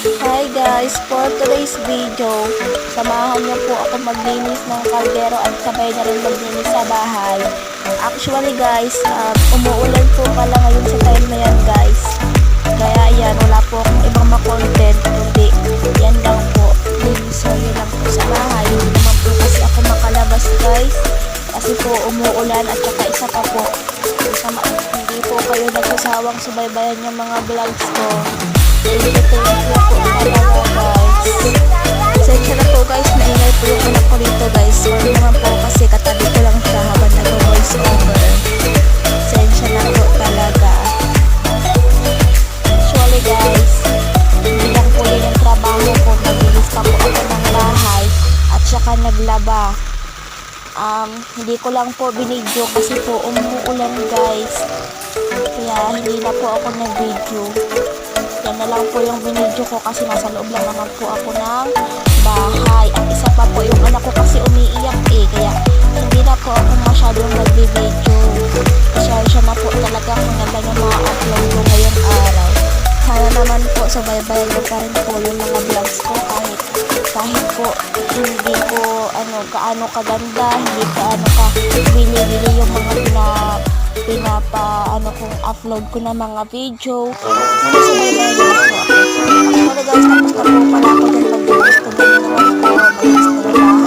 Hi guys, for today's video, samahan niyo po ako maglinis ng kaldero at sabay na rin maglinis sa bahay. Actually guys, umuulan po pala ngayon sa time na yan guys. Kaya yan, wala po akong ibang makontent, kundi yan lang po. So yun lang po sa bahay. Hindi naman po kasi ako makalabas guys. Kasi po umuulan at saka isa pa po. Hindi po kayo nagsasawang subaybayan yung mga vlogs ko. Thank you po talaga guys. Pasensya na po guys, naingay po yung anak ko dito guys. Sorry naman po kasi katabi ko lang siya habang nag-voice over. Pasensya na po talaga. Actually guys, hindi lang po yun yung trabaho ko. Naglinis pa po ako ng bahay at saka naglaba. Hindi ko lang po binidyo kasi po umuulan guys. Kaya hindi na po ako nag-video. Yan na lang po yung binidyo ko kasi nasa loob lang naman po ako ng bahay. At isa pa po yung anak ko kasi umiiyak kaya hindi na po ako masyadong nag-video. Siya na po talaga kung naman yung mga upload ko ngayong araw. Sana naman po subaybayan ko pa rin po yung mga vlogs ko kahit po hindi po kaano kaganda, hindi kaano ka wili-wili yung mga kung upload ko na mga video. Subaybayan niyo po ako. Actually guys, tapos na po pala ako dyan mag-video. Tumulong naman po, mag-gusto na